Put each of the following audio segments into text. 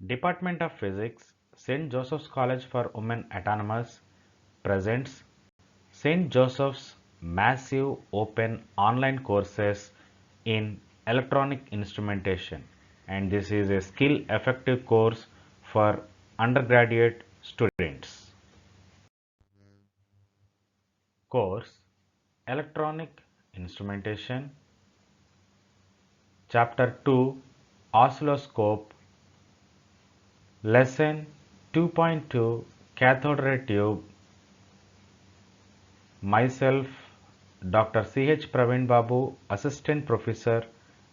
Department of Physics, St. Joseph's College for Women Autonomous presents St. Joseph's massive open online courses in electronic instrumentation, and this is a skill effective course for undergraduate students. Course Electronic Instrumentation, Chapter 2, Oscilloscope, Lesson 2.2, Cathode Ray Tube. Myself, Dr. C.H. Praveen Babu, Assistant Professor,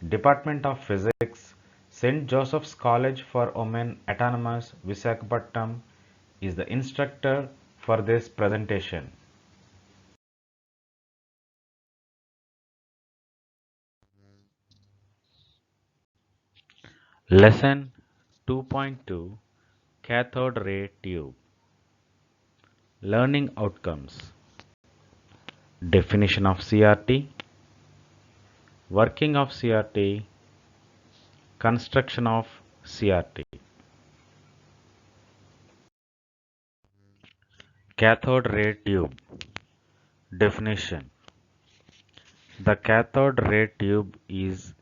Department of Physics, St. Joseph's College for Women Autonomous, Visakhapatnam, is the instructor for this presentation. Lesson 2.2, Cathode Ray Tube. Learning Outcomes. Definition of CRT, Working of CRT, Construction of CRT. Cathode ray tube. Definition. The cathode ray tube is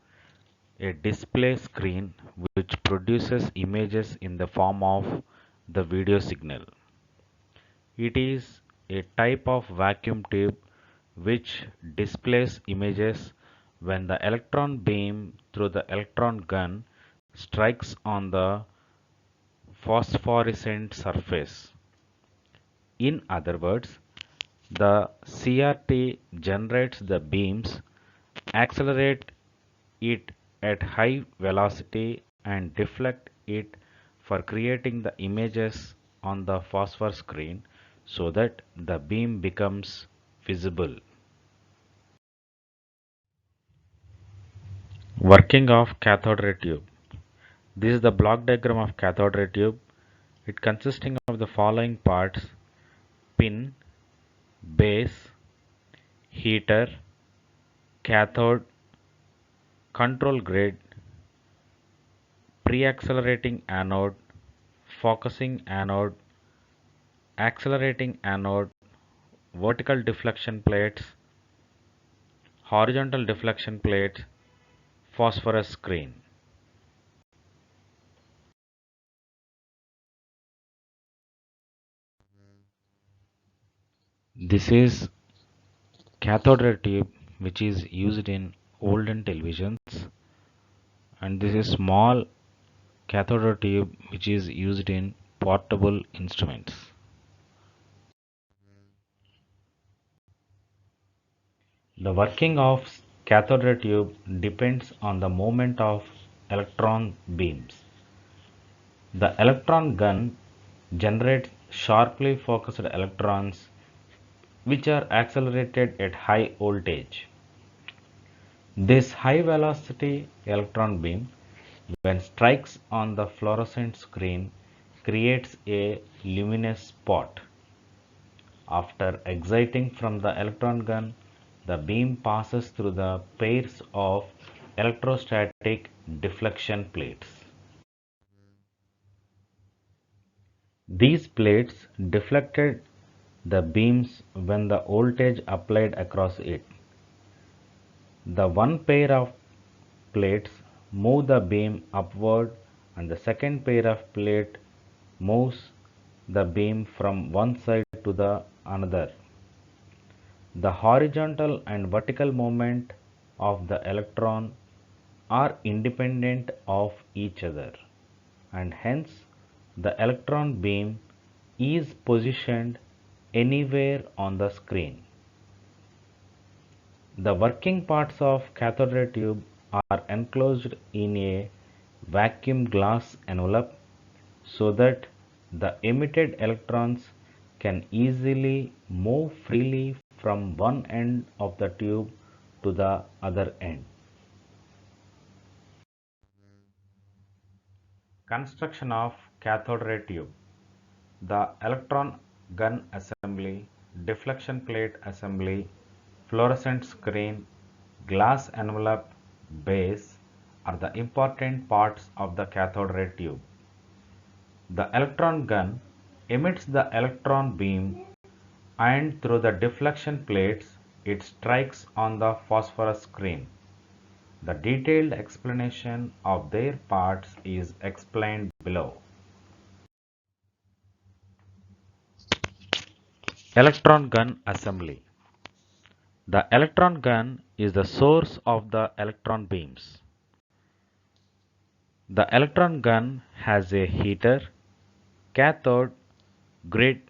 a display screen which produces images in the form of the video signal. It is a type of vacuum tube which displays images when the electron beam through the electron gun strikes on the phosphorescent surface. In other words, the CRT generates the beams, accelerate it at high velocity and deflect it for creating the images on the phosphor screen so that the beam becomes visible. Working of cathode ray tube. This is the block diagram of cathode ray tube. It consisting of the following parts: pin, base, heater, cathode, control grid, pre-accelerating anode, focusing anode, accelerating anode, vertical deflection plates, horizontal deflection plates, phosphorus screen. This is cathode ray tube which is used in olden televisions, and this is small cathode ray tube which is used in portable instruments. The working of cathode ray tube depends on the movement of electron beams. The electron gun generates sharply focused electrons which are accelerated at high voltage. This high velocity electron beam, when strikes on the fluorescent screen, creates a luminous spot. After exciting from the electron gun, the beam passes through the pairs of electrostatic deflection plates. These plates deflected the beams when the voltage applied across it. The one pair of plates move the beam upward and the second pair of plate moves the beam from one side to the another. The horizontal and vertical movement of the electron are independent of each other, and hence the electron beam is positioned anywhere on the screen. The working parts of cathode ray tube are enclosed in a vacuum glass envelope so that the emitted electrons can easily move freely from one end of the tube to the other end. Construction of cathode ray tube. The electron gun assembly, deflection plate assembly, fluorescent screen, glass envelope, base are the important parts of the cathode ray tube. The electron gun emits the electron beam and through the deflection plates it strikes on the phosphorus screen. The detailed explanation of their parts is explained below. Electron gun assembly. The electron gun is the source of the electron beams. The electron gun has a heater, cathode, grid,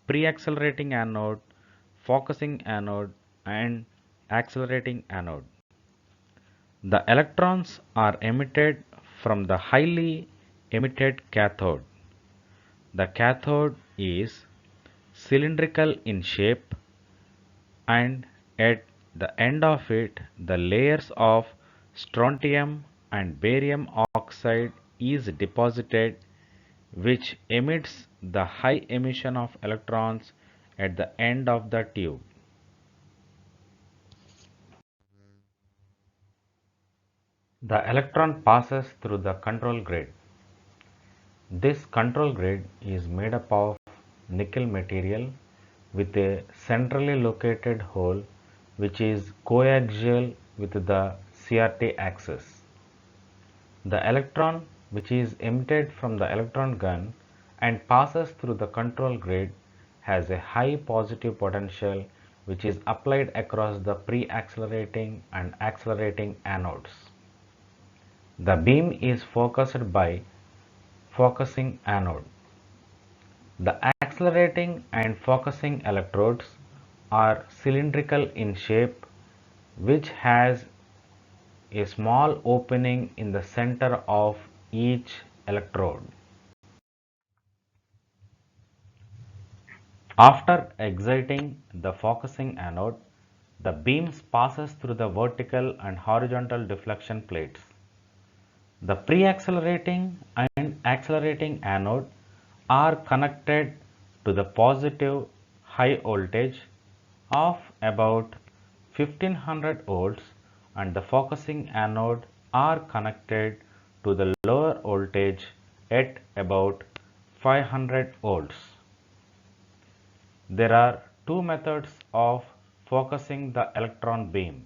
pre-accelerating anode, focusing anode, and accelerating anode. The electrons are emitted from the highly emitted cathode. The cathode is cylindrical in shape and at the end of it the layers of strontium and barium oxide is deposited, which emits the high emission of electrons at the end of the tube. The electron passes through the control grid. This control grid is made up of nickel material with a centrally located hole which is coaxial with the CRT axis. The electron which is emitted from the electron gun and passes through the control grid has a high positive potential which is applied across the pre-accelerating and accelerating anodes. The beam is focused by focusing anode. The accelerating and focusing electrodes are cylindrical in shape, which has a small opening in the center of each electrode. After exciting the focusing anode, the beams passes through the vertical and horizontal deflection plates. The pre-accelerating and accelerating anode are connected to the positive high voltage of about 1500 volts and the focusing anode are connected to the lower voltage at about 500 volts. There are two methods of focusing the electron beam.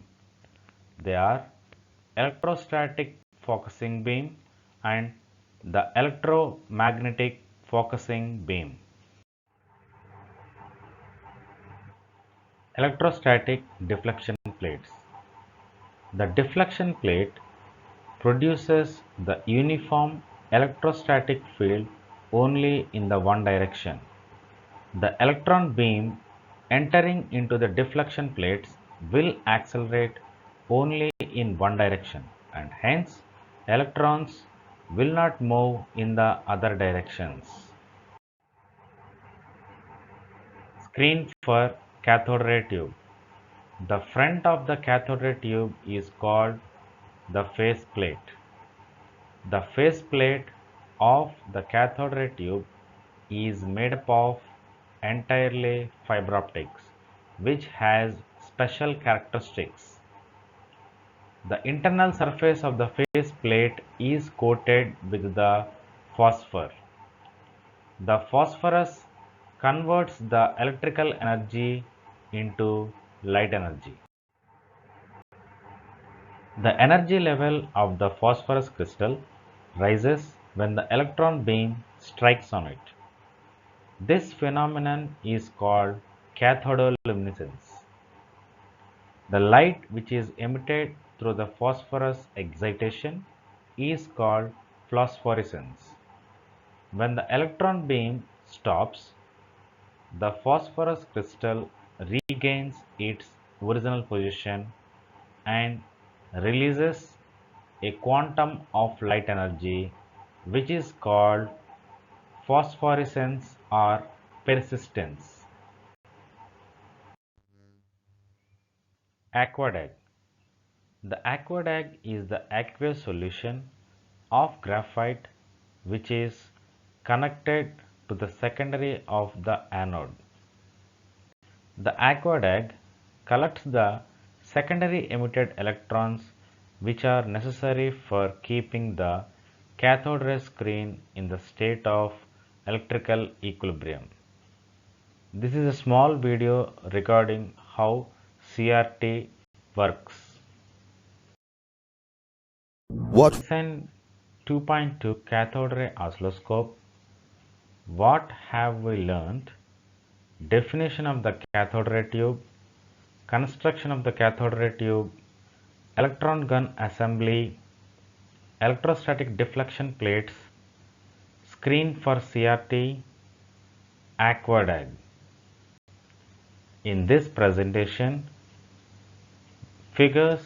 They are electrostatic focusing beam and the electromagnetic focusing beam. Electrostatic deflection plates. The deflection plate produces the uniform electrostatic field only in the one direction. The electron beam entering into the deflection plates will accelerate only in one direction and hence electrons will not move in the other directions. Screen for cathode ray tube. The front of the cathode ray tube is called the face plate. The face plate of the cathode ray tube is made up of entirely fiber optics, which has special characteristics. The internal surface of the face plate is coated with the phosphor. The phosphorus converts the electrical energy into light energy. The energy level of the phosphorus crystal rises when the electron beam strikes on it. This phenomenon is called cathodoluminescence. The light which is emitted through the phosphorus excitation is called phosphorescence. When the electron beam stops, the phosphorus crystal regains its original position and releases a quantum of light energy which is called phosphorescence or persistence. Aqueduct. The aqueduct is the aqueous solution of graphite which is connected to the secondary of the anode. The aqueduct collects the secondary emitted electrons which are necessary for keeping the cathode ray screen in the state of electrical equilibrium. This is a small video regarding how CRT works. What Lesson 2.2 Cathode Ray Oscilloscope. What have we learned? Definition of the cathode ray tube, construction of the cathode ray tube, electron gun assembly, electrostatic deflection plates, screen for CRT, aqueduct. In this presentation, figures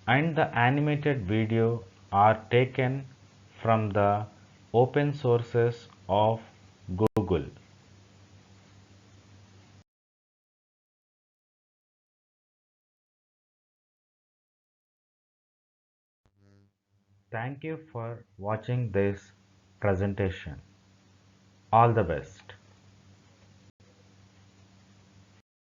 and the animated video are taken from the open sources of Google. Thank you for watching this presentation. All the best.